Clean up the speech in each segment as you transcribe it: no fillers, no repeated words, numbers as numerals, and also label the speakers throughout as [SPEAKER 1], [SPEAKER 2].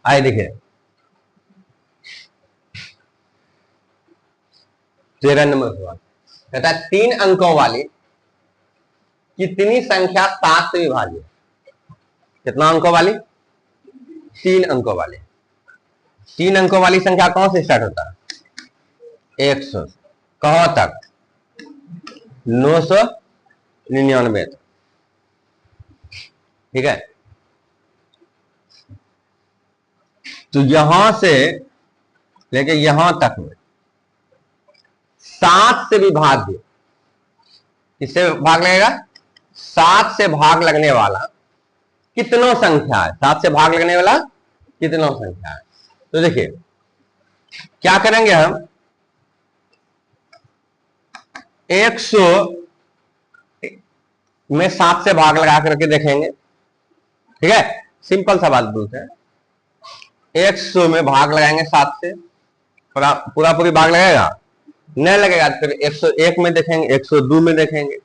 [SPEAKER 1] आइए देखिए 13 नंबर सवाल कहता है 3 अंकों वाली कितनी संख्या 7 से विभाज्य। कितना अंकों वाली? 3 अंकों वाली। 3 अंकों वाली संख्या कौन से स्टार्ट होता है? 100। कहां तक? 999 तक। ठीक है, तो यहां से लेके यहां तक में 7 से विभाज्य किससे भाग लगेगा? 7 से भाग लगने वाला कितनों संख्या है? 7 से भाग लगने वाला कितनों संख्या है? तो देखिए क्या करेंगे हम, 100 में 7 से भाग लगा करके देखेंगे। ठीक है, सिंपल सा बात बोलते हैं। 100 में भाग लगाएंगे 7 से, पूरा पूरी भाग लगेगा? नहीं लगेगा। फिर 101 में देखेंगे, 102 में देखेंगे,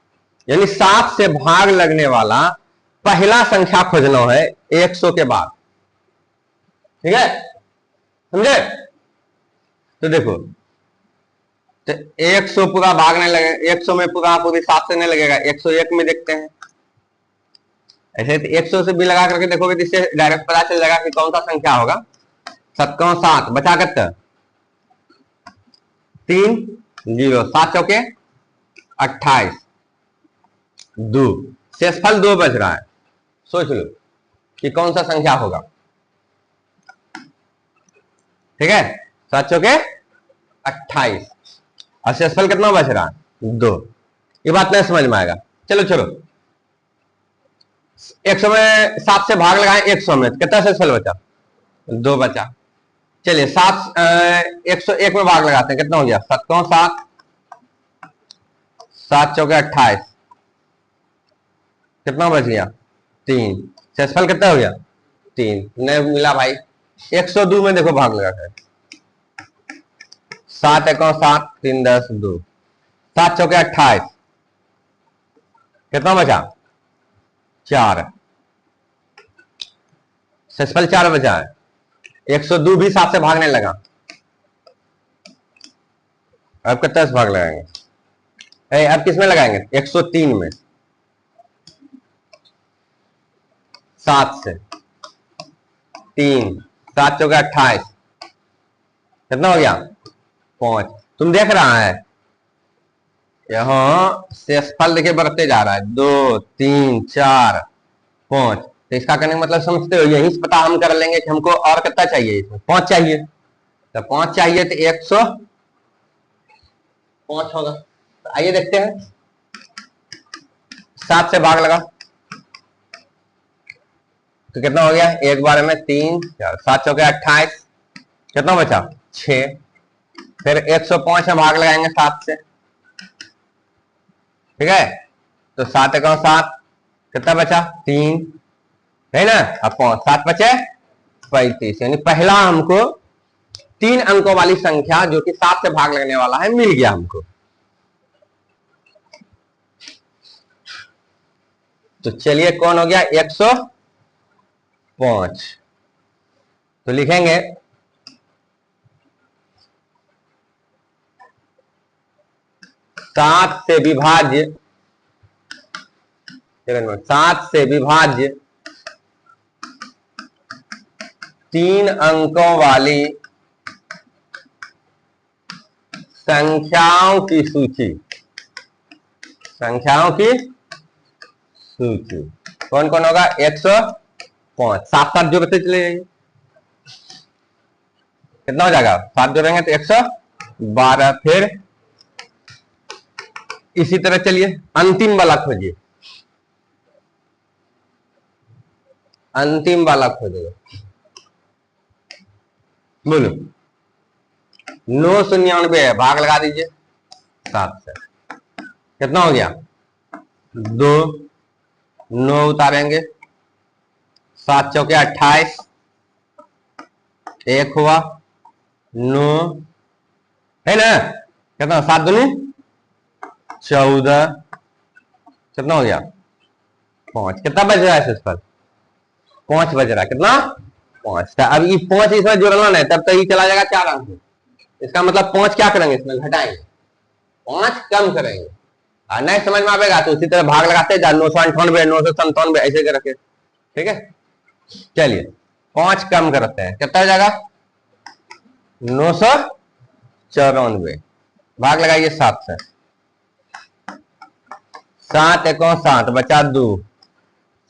[SPEAKER 1] यानी 7 से भाग लगने वाला पहला संख्या खोजना है 100 के बाद। ठीक है, समझे? तो देखो, तो 100 पूरा भागने लगेगा, 100 में पूरा पूरी 7 से नहीं लगेगा, 101 में देखते हैं। ऐसे 100 से भी लगा करके देखोगे जिससे डायरेक्ट पता चल जाएगा कि कौन सा संख्या होगा। 7 7 बचा करते 3 0, 7 चौके 28, 2 शेषफल 2 बच रहा है। सोच लो कि कौन सा संख्या होगा। ठीक है, 7 चौके 28 और शेषफल कितना बच रहा है? 2। ये बात नहीं समझ में आएगा। चलो चलो, 100 में 7 से भाग लगाएं, 100 में कितना शेषफल बचा? 2 बचा। चलिए 101 में भाग लगाते हैं, कितना हो गया? 7 7, 7 चौके 28, कितना बच गया? 3। शेषफल कितना हो गया? 3। नहीं मिला भाई। 102 में देखो भाग लगा कर, 7 1 7, 3 10 2, 7 चौके 28, कितना बचा? 4। शेषफल 4 बचा है। 102 भी 7 से भागने लगा। अब कितना से भाग लगाएंगे? अब किस में लगाएंगे? 103 में। 7 से 3, 7 चौके 28, कितना हो गया? 5। तुम देख रहा है यहां शेषफल देखिए बढ़ते जा रहा है, 2 3 4 5। तो इसका करने का मतलब समझते हो? यहीं से पता हम कर लेंगे कि हमको और कितना चाहिए। इसमें 5 चाहिए, तो 5 चाहिए तो 105 होगा। तो आइए देखते हैं, 7 से भाग लगा तो कितना हो गया? एक बार में 3 4, 7 चौके 28, कितना बचा? 6। फिर 105 में भाग लगाएंगे 7 से। ठीक है, तो 7 1 7, कितना बचा? 3 है ना। अब 7 बचे 35, यानी पहला हमको 3 अंकों वाली संख्या जो कि 7 से भाग लगने वाला है मिल गया हमको। तो चलिए कौन हो गया? 105। तो लिखेंगे 7 से विभाज्य, 7 से विभाज्य 3 अंकों वाली संख्याओं की सूची। संख्याओं की सूची कौन कौन होगा? 105। 7 7 जोड़ते चले जाइए, कितना हो जाएगा? 7 जोड़ेंगे तो 112। फिर इसी तरह चलिए अंतिम वाला खोजिए, अंतिम वाला खोजिएगा। बोलो, 999 है, भाग लगा दीजिए 7 से, कितना हो गया? 2। 9 उतारेंगे, 7 चौके 28, 1 हुआ, 9 है ना। कितना? 7 दूनी 14, कितना हो गया? 5। कितना बज रहा है इस पर? 5 बज रहा है। कितना? 5 था। अब ये 5 इसमें जोड़ना नहीं, तब तो ये चला जाएगा 4 अंक। इसका मतलब 5 क्या करेंगे, इसमें घटाएंगे, 5 कम करेंगे। नहीं समझ में आएगा तो उसी तरह भाग लगाते जा, 998, 997 ऐसे करके, ठीक है। चलिए 5 कम करते हैं, कितना हो जाएगा 994, भाग लगाइए 7 से, 7 एकों 7 बचा 2,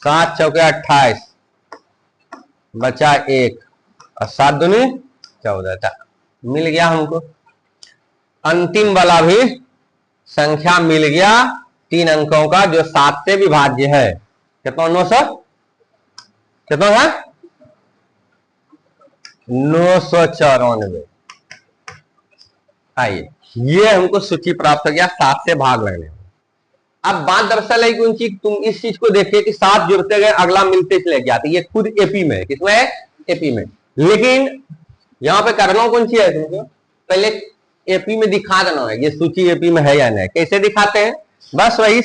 [SPEAKER 1] 7 चौके 28 बचा 1 और 7 दूनी 14 था। मिल गया हमको, अंतिम वाला भी संख्या मिल गया 3 अंकों का जो 7 से विभाज्य है। कितना 900 कितना है 994। आइए ये हमको सूची प्राप्त हो गया 7 से भाग लगने में। अब बात दरअसल है कि उन चीज तुम इस चीज को देखिए कि 7 जुड़ते गए अगला मिलते चले जाते, ये खुद एपी में है। किसमें है, एपी में। लेकिन यहां पे करना कौन सी है तुमको, पहले एपी में दिखा देना है ये सूची एपी में है या नहीं। कैसे दिखाते हैं, बस वही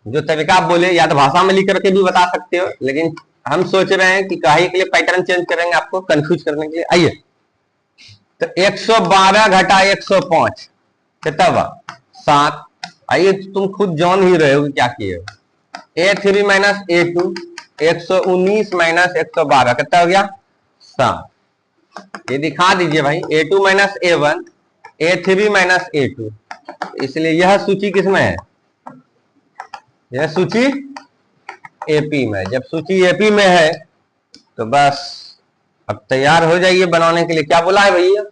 [SPEAKER 1] जो तरीका आप बोले, या तो भाषा में लिख करके भी बता सकते हो, लेकिन हम सोच रहे हैं कि काहे के लिए पैटर्न चेंज करेंगे आपको कंफ्यूज करने के लिए। आइए तो 112 घटा 105 कितना हुआ 7। आइए तुम खुद जान ही रहे हो क्या किए हो, A3 माइनस A2 119 माइनस 112 कितना हो गया 7। ये दिखा दीजिए भाई, A2 minus A1 A3 minus A2, इसलिए यह सूची किसमें है, यह सूची एपी में। जब सूची एपी में है तो बस अब तैयार हो जाइए बनाने के लिए। क्या बोला है भैया,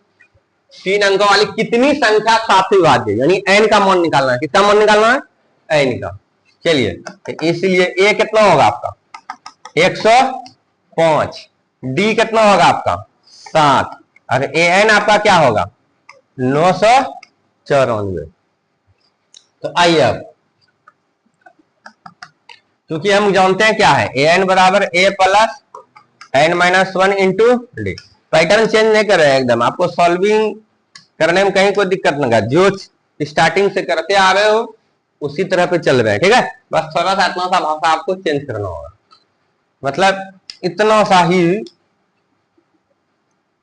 [SPEAKER 1] 3 अंकों वाली कितनी संख्या 7 से विभाज्य, यानी n का मान निकालना है। किसका मान निकालना है, n का। चलिए तो इसलिए a कितना होगा आपका 105, d कितना होगा आपका 7, और an आपका क्या होगा 994। तो आइए अब, क्योंकि हम जानते हैं क्या है an बराबर a plus n minus 1 into D. Pattern change नहीं कर रहे हैं एकदम, आपको सॉल्विंग करने में कहीं कोई दिक्कत नहीं है, जो स्टार्टिंग से करते आ रहे हो उसी तरह पे चल रहे हैं, ठीक है। बस थोड़ा सा इतना सा भाषा आपको चेंज करना होगा, मतलब इतना सा ही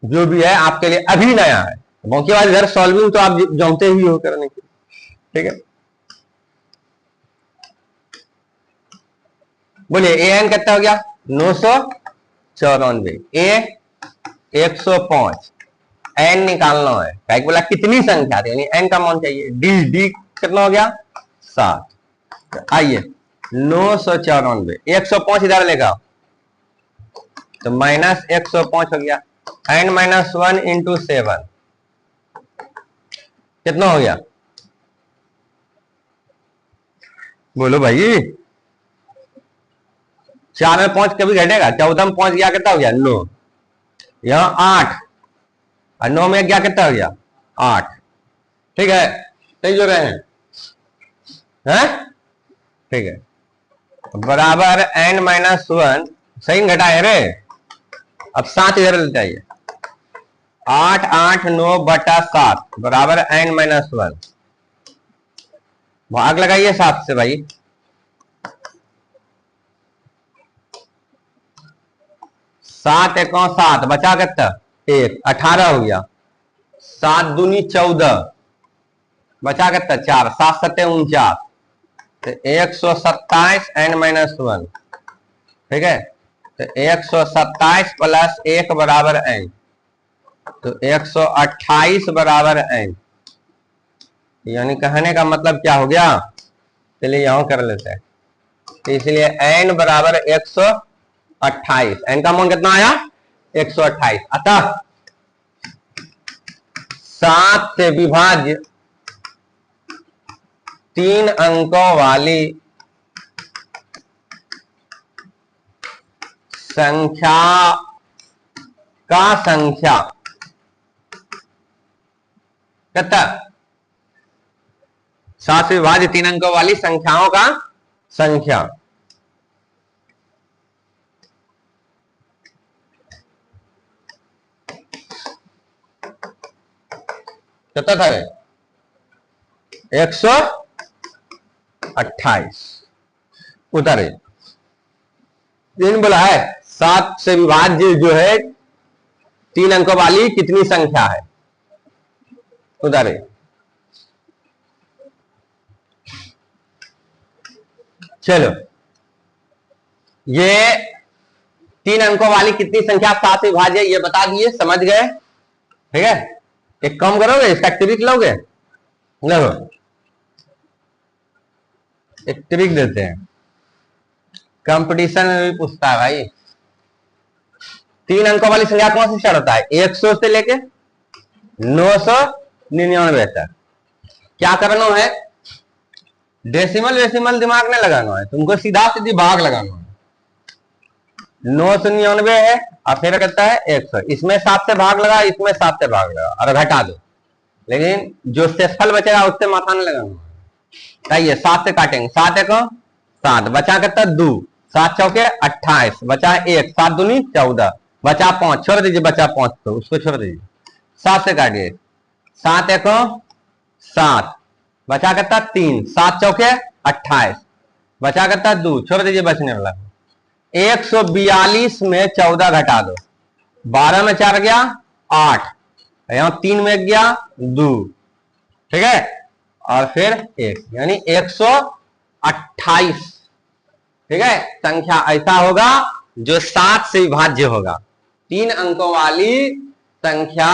[SPEAKER 1] जो भी है आपके लिए अभी नया है। बाकी बाद घर सॉल्विंग तो आप जानते ही हो करने की, ठीक है। बोलिए an कितना हो गया 994, a 105, n निकालना है, क्या बोला कितनी संख्या थी, यानी n का मान चाहिए। d कितना हो गया 7। आइए 994, 105 इधर लेगा तो माइनस 105 हो गया, n माइनस 1 इंटू 7 कितना हो गया, बोलो भाई। 4 में 5 कभी घटेगा, 14 में 5 गया कितना हो गया 9, यहाँ 8 और 9 में क्या कितना हो गया 8, ठीक है। सही जो रहे हैं, ठीक है। बराबर n माइनस 1, सही घटाए रे। अब 7 इधर ले जाइए, 8 8 9 बटा 7 बराबर n माइनस 1, भाग लगाइए 7 से भाई। 7 एकों 7 बचा कितना 1, 18 हो गया, 7 दूनी 14 बचा कितना 4, 7 सत्ते 49, तो 127 n माइनस 1, ठीक है। तो 127 प्लस 1 बराबर n, तो 128 बराबर n, यानी कहने का मतलब क्या हो गया, चलिए यहां कर लेते हैं। तो इसलिए n बराबर 128, n का मान कितना आया 128। अतः 7 से विभाज्य 3 अंकों वाली संख्या का संख्या कितना, 7 से विभाज्य 3 अंकों वाली संख्याओं का संख्या कितना था 128। उतारे दिन बोला है 7 से विभाज्य जो है 3 अंकों वाली कितनी संख्या है? उधर चलो, ये 3 अंकों वाली कितनी संख्या 7 से विभाज्य ये बता दिए, समझ गए? ठीक है, एक काम करोगे, इसका ट्रिक लोगे? लो, एक ट्रिक देते हैं, कंपटीशन में भी पूछता है भाई। 3 अंकों वाली संख्या कौन सी स्टार्ट होता है? 100 से लेके 999 तक। क्या करना है? डेसिमल वेसिमल दिमाग में लगाना है तुमको, सीधा सीधी भाग लगाना है। 999 है और फिर कहता है 100, इसमें 7 से भाग लगा, इसमें 7 से भाग लगा और घटा दो, लेकिन जो शेषफल बचेगा उससे माथा नहीं लगाना है। 7 से काटेंगे, 7 1 7, बचा कितना 2, 7 चौके 28, बचा 1, 7 दूनी 14, बचा 5, छोड़ दीजिए, बचा 5 तो उसको छोड़ दीजिए, 7 से काटिए, 7 1 7, बचा कितना 3, 7 चौके 28, बचा कितना 2, छोड़ दीजिए बचने वाला। 142 में 14 घटा दो, 12 में 4 गया 8, यहां 3 में गया 2, ठीक है, और फिर 1, यानी 128। ठीक है, संख्या ऐसा होगा जो 7 से विभाज्य होगा, 3 अंकों वाली संख्या,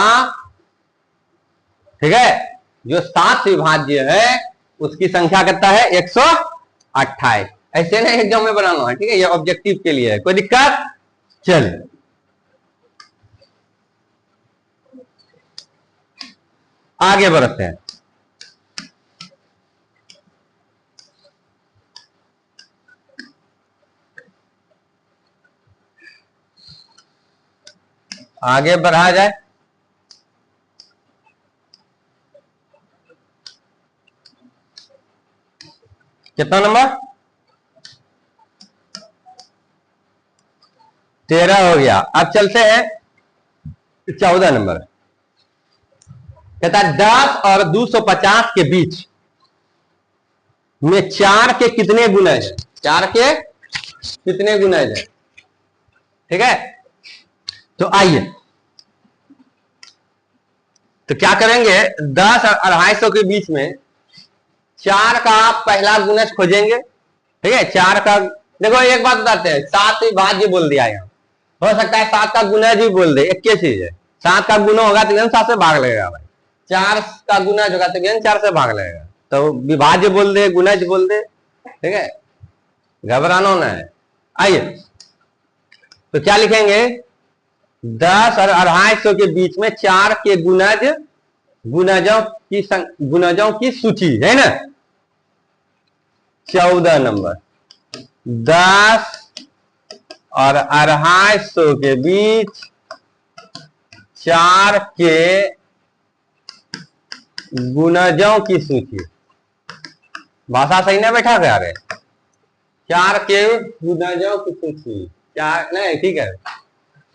[SPEAKER 1] ठीक है, जो 7 से विभाज्य है उसकी संख्या कितना है? 128। ऐसे ना एग्जाम में बनाना है, ठीक है, ये ऑब्जेक्टिव के लिए है, कोई दिक्कत? चलिए आगे बढ़ते हैं। आगे बढ़ा जाए, कितना नंबर? 13 हो गया। अब चलते हैं 14 नंबर। कहता है 10 और 250 के बीच में 4 के कितने गुणज है? 4 के कितने गुणज है? ठीक है, तो आइए, तो क्या करेंगे, 10 और 250 के बीच में 4 का पहला गुणज खोजेंगे। ठीक है, 4 का, देखो एक बात बताते हैं, 7 विभाज्य बोल दिया यहाँ, हो सकता है 7 का गुणज ही बोल दे, एक ही चीज है, 7 का गुना होगा तो 7 से भाग लगेगा भाई, 4 का गुणज होगा तो 4 से भाग लगेगा, तो विभाज्य बोल दे, गुणज बोल दे, ठीक है, घबराना ना है। आइए, तो क्या लिखेंगे, 10 और 250 के बीच में 4 के गुणजों की सूची है ना। 14 नंबर, 10 और 250 के बीच 4 के गुणजों की सूची। भाषा सही ना बैठा गया रे, 4 के गुणजों की सूची, क्या नहीं, ठीक है,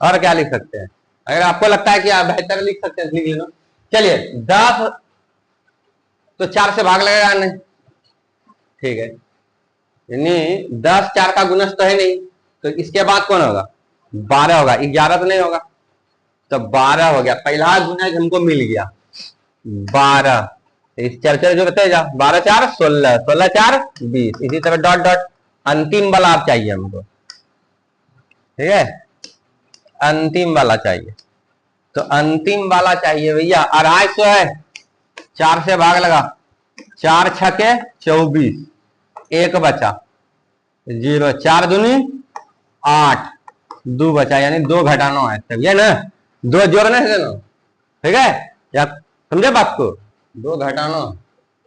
[SPEAKER 1] और क्या लिख सकते हैं? अगर आपको लगता है कि आप बेहतर लिख सकते हैं लिख लेना। चलिए, 10 तो 4 से भाग लगेगा नहीं, ठीक है, यानी 10 4 का गुणज तो है नहीं, तो इसके बाद कौन होगा? 12 होगा, 11 तो नहीं होगा, तो 12 हो गया, पहला गुणज हमको मिल गया 12। इस चर्चा जो बताया जा, 12 4 16, 16 4 20, इसी तरह डॉट डॉट, अंतिम वाला आप चाहिए हमको, ठीक है, अंतिम वाला चाहिए, तो अंतिम वाला चाहिए भैया 250 है, 4 से भाग लगा, 4 छके 24, 1 बचा 0, 4 दूनी 8, 2 बचा, यानी 2 घटाना है, तब ये ना 2 जोड़ने से ना, ठीक है, या समझे बात को, 2 घटाना,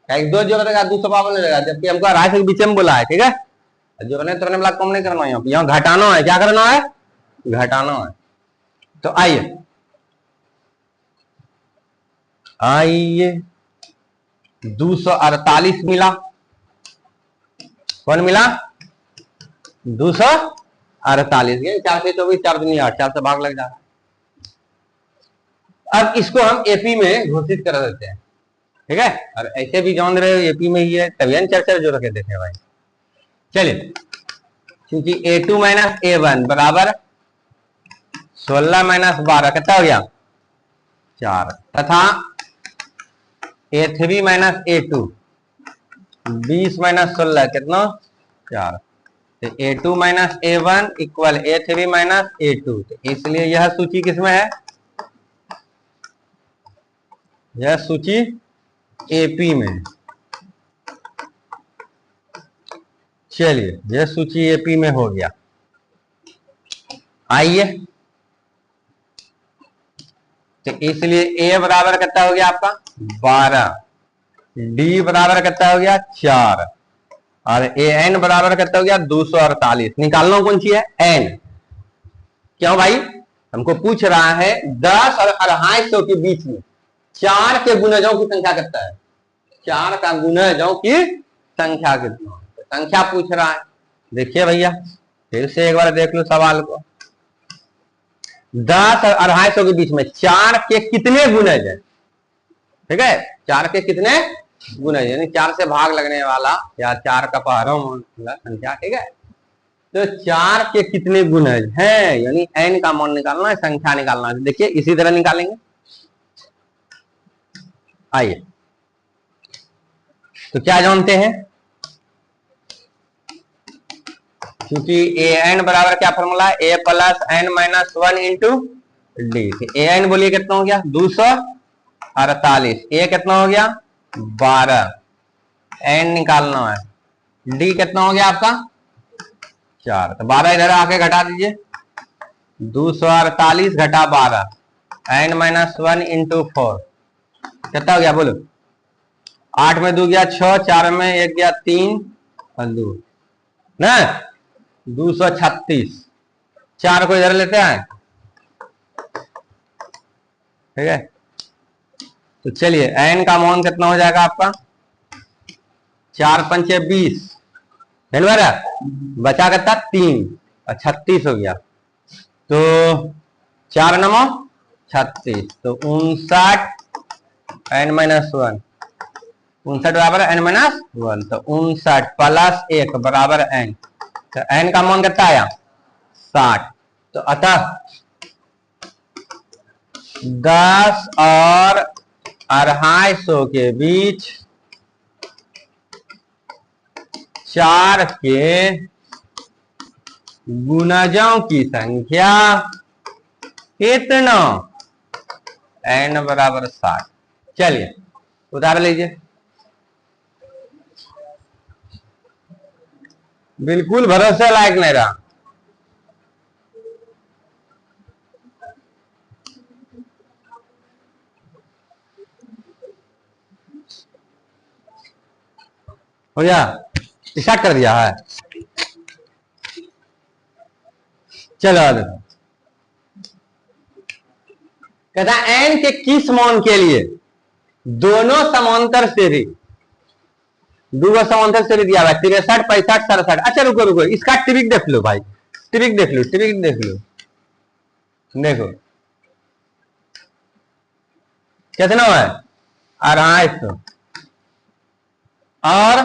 [SPEAKER 1] 2 जोड़ देगा 252 रहेगा, जबकि हमको 250 के बीच में बोला है, ठीक है, जोड़ने तोड़ने वाला कम नहीं करना है, यहाँ घटाना है, क्या करना है? घटाना है। तो आइए 248 मिला, कौन मिला? 248, 4 से 24, 4 दूनी 8, 4 से भाग लग जाता है। अब इसको हम एपी में घोषित कर देते हैं, ठीक है, और ऐसे भी जान रहे हो एपी में ही है, तभी चर्चा जो रखे देखे भाई। चलिए, क्योंकि A2 - A1 बराबर 16 माइनस 12 कितना हो गया 4, तथा A3 माइनस A2 20 माइनस 16 कितना 4, तो A2 minus A1 equal A3 minus A2, तो इसलिए यह सूची किसमें है, यह सूची AP में। चलिए यह सूची AP में हो गया। आइए, तो इसलिए A बराबर कितना हो गया आपका 12, D बराबर कितना हो गया 4, और AN बराबर कितना हो गया 248। निकालना कौन सी है N। क्यों भाई, हमको पूछ रहा है 10 और 250 के बीच में 4 के गुणजों की संख्या कितना है, 4 का गुणजों की संख्या कितना, संख्या पूछ रहा है। देखिए भैया फिर से एक बार देख लो सवाल को, 10 और 250 के बीच में 4 के कितने गुणज है, ठीक है, 4 के कितने गुणज, यानी 4 से भाग लगने वाला या 4 का पहाड़ों संख्या, ठीक है, तो 4 के कितने गुणज हैं, यानी n का मान निकालना है, संख्या निकालना है। देखिए इसी तरह निकालेंगे। आइए, तो क्या जानते हैं, क्योंकि an बराबर क्या फॉर्मूला है, a plus n minus 1 into D. an बोलिए कितना हो गया 248, a कितना हो गया 12, n निकालना है, d कितना हो गया आपका 4, तो 12 इधर आके घटा दीजिए, 248 घटा 12, n माइनस 1 इंटू 4 कितना हो गया बोलो, 8 में 2 गया 6, 4 में 1 गया 3 और 2 ना 236, 4 को इधर लेते हैं, ठीक है। तो चलिए n का मान कितना हो जाएगा आपका 4 पंचे 20, बचा कितना 3 और 36 हो गया, तो 4 नमो 36, तो 59 n माइनस 1, 59 बराबर n माइनस 1, तो 59 प्लस 1 बराबर n, तो n का मान कितना आया 60। तो अतः 10 और 250 के बीच 4 के गुणजों की संख्या कितना, n बराबर 60। चलिए उतार लीजिए, बिल्कुल भरोसे लायक नहीं रहा। हो गया, स्टार्ट कर दिया है, चलो कहता n के किस मान के लिए दोनों समांतर से भी, दूसरा समांतर से भी दिया हुआ 63, 65, 67। अच्छा रुको रुको, इसका ट्रिक देख लो भाई, ट्रिक देख लो, ट्रिक देख लो, देखो कितना है 250 और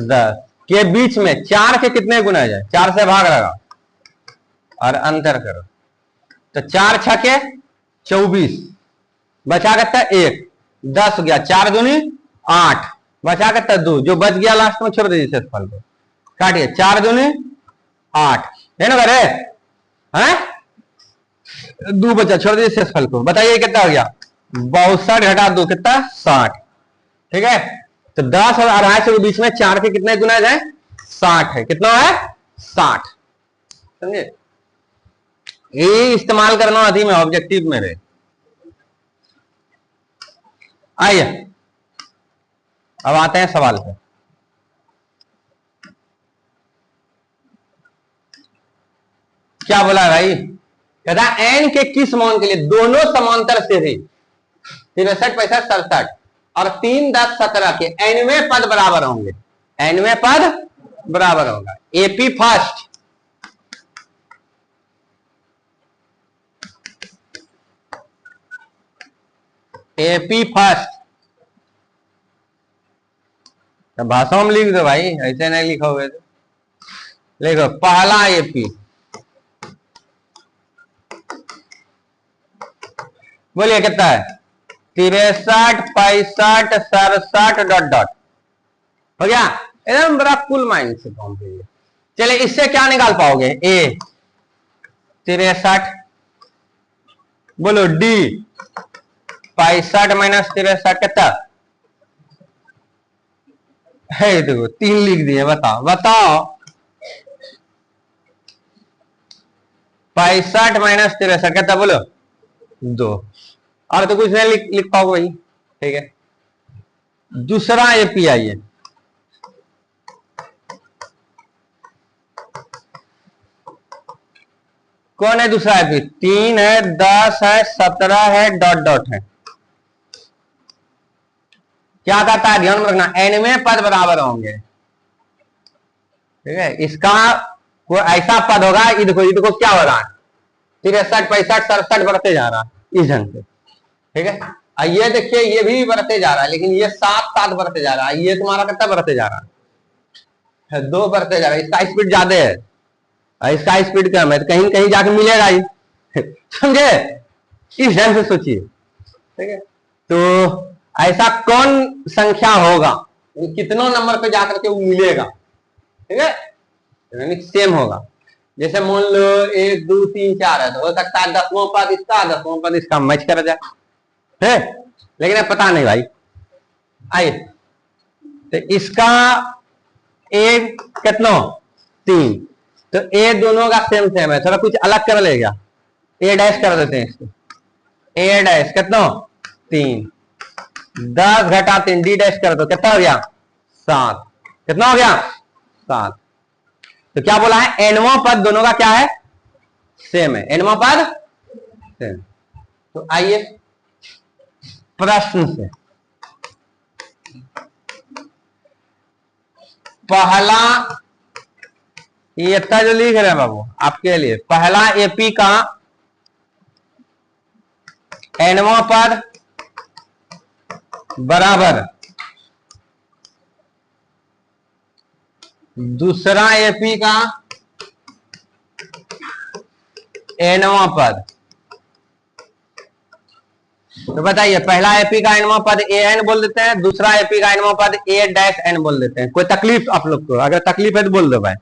[SPEAKER 1] 10 के बीच में 4 के कितने गुना जाए, 4 से भाग लगा और अंतर करो, तो 4 छके 24, बचा करता 1, 10 गया, 4 दूनी 8, बचा करता 2, जो बच गया लास्ट में छोड़ दीजिए फल को, काटिए, 4 दूनी 8 है ना करे हैं, 2 बचा, छोड़ दीजिए शेष फल को, बताइए कितना हो गया 62 घटा 2 कितना 60, ठीक है। तो 10 और 250 के बीच में 4 के कितने गुना जाए 60 है, कितना है 60, समझे, ये इस्तेमाल करना अधिक में ऑब्जेक्टिव में रहे। आइए अब आते हैं सवाल पे, क्या बोला भाई, कहता n के किस मान के लिए दोनों समांतर से भी 63, 65, 67 और 3, 10, 17 के nवें पद बराबर होंगे, nवें पद बराबर होगा। एपी फर्स्ट, एपी फर्स्ट, भाषा में लिख दो भाई, ऐसे नहीं लिखोगे तो लिखो पहला एपी, बोलिए कितना है? 63, 65, 67 डॉट डॉट। हो गया? एकदम बड़ा कुल माइंड से काम कीजिए। चलिए इससे क्या निकाल पाओगे? ए 63, बोलो डी 65 माइनस 63 कितना है? देखो 3 लिख दिए, बताओ बताओ। 65 माइनस 63 कितना बोलो? 2। और तो कुछ नहीं लिख पाओगे भाई। ठीक है, दूसरा एपीआई है। कौन है दूसरा एपी? 3 है, 10 है, 17 है, डॉट डॉट है। क्या कहता है? ध्यान में रखना, एन में पद बराबर होंगे। ठीक है, इसका कोई ऐसा पद होगा, ये देखो क्या हो रहा है? 63, 65, 67 बढ़ते जा रहा है इस ढंग से। ठीक है, ये देखिए ये भी बढ़ते जा रहा है, लेकिन ये 7 बढ़ते जा रहा है। ये तुम्हारा कितना बढ़ते जा रहा है? 2 बढ़ते जा रहा है। इसका स्पीड ज्यादा है, इसका स्पीड कम है, तो कहीं कहीं जाके मिलेगा ही। समझे? इस ढंग से सोचिए। ठीक है, तो ऐसा कौन संख्या होगा, कितनों नंबर पे जाकर के वो मिलेगा? ठीक है, यानी सेम होगा। जैसे मान लो 1, 2, 3, 4 है, तो हो सकता है 10वां पद इसका, 10वां पद इसका मैच कर जाए है, लेकिन अब पता नहीं भाई। आइए, तो इसका एक कितना? 3, तो ए दोनों का सेम सेम है, थोड़ा कुछ अलग कर लेगा। ए डैश कर देते हैं इसको। ए डैश कितना? 3, 10 घटा 3 डी डैश कर दो, कितना हो गया? 7। कितना हो गया? 7। तो क्या बोला है? एनवां पद दोनों का क्या है? सेम है। एनवां पद सेम। तो आइए प्रश्न से, पहला ये इतना जो लिख रहे हैं बाबू आपके लिए, पहला एपी का एनवां पद बराबर दूसरा एपी का एनवां पद। तो बताइए, पहला एपी का एनवां पद ए एन बोल देते हैं, दूसरा एपी का एनवां पद ए डैश एन बोल देते हैं। कोई तकलीफ आप लोग को? अगर तकलीफ है तो बोल दो भाई।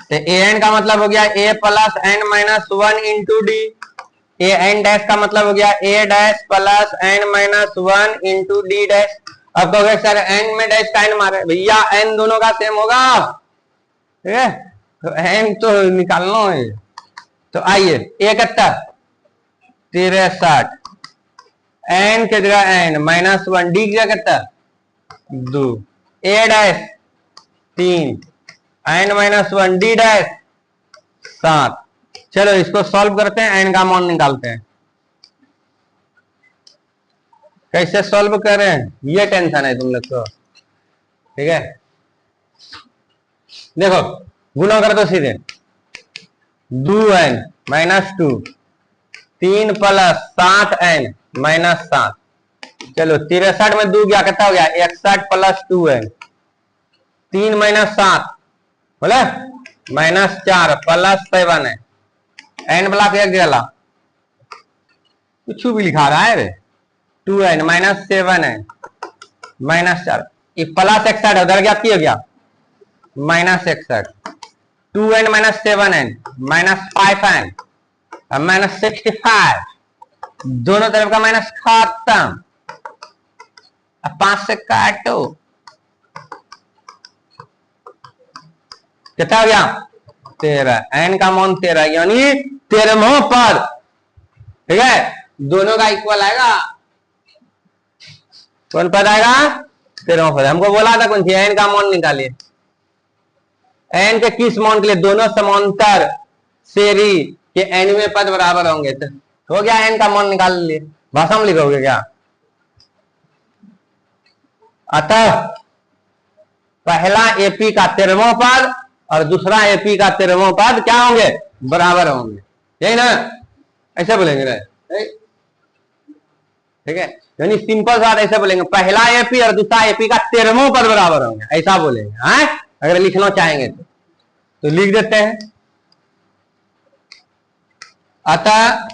[SPEAKER 1] तो ए एन का मतलब हो गया A plus N minus 1 into D. A N dash का मतलब हो गया A dash plus N minus 1 into D dash. अब कहोगे सर एन में डैश का एन मारे, भैया एन दोनों का सेम होगा। ठीक है, तो एन तो निकालना है। तो आइए, ए कितना? 63, एन के जगह एन माइनस 1, डी की जगह कितना? 2, A dash 3, N minus 1, D dash 7। चलो इसको सॉल्व करते हैं, एन का मान निकालते हैं। कैसे सॉल्व करें ये टेंशन है तुम लोग को। ठीक है, देखो गुना कर दो सीधे। 2n minus 2, 3 plus 7n minus 7। चलो 63 में 2 गया, कितना हो गया? 61 प्लस 2n। 3 माइनस 7 बोले माइनस 4 प्लस 7 है। एन ब्लॉक एक गया, कुछ भी लिखा रहा है रे। 2n माइनस 7n माइनस 4, ये प्लस 61 उधर गया, की हो गया minus 61। 2n minus 7n minus 5n minus 65, दोनों तरफ का माइनस खत्म। अब 5 से काटो, कितना हो गया? 13। एन का मान 13, यानी 13वां पद। ठीक है, दोनों का इक्वल आएगा। कौन पद आएगा? 13वां पद। हमको बोला था कौन सी? एन का मान निकालिए। एन के किस मान के लिए? दोनों समांतर सेरी के एन में पद बराबर होंगे। तो हो गया, एन का मान निकाल लिए। भाषा में लिखोगे क्या? अतः पहला एपी का 13वां पद और दूसरा एपी का 13वां पद क्या होंगे? बराबर होंगे। यही ना? ऐसे बोलेंगे ना? ठीक है, यानी सिंपल बात ऐसे बोलेंगे, पहला एपी और दूसरा एपी का 13वां पद बराबर होंगे, ऐसा बोलेंगे। हाँ, अगर लिखना चाहेंगे तो लिख देते हैं। अतः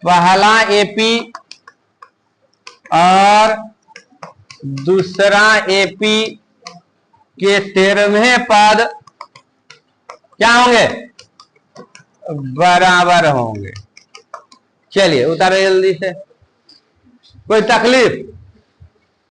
[SPEAKER 1] पहला एपी और दूसरा एपी के 13वें पद क्या होंगे? बराबर होंगे। चलिए उतारे जल्दी से। कोई तकलीफ?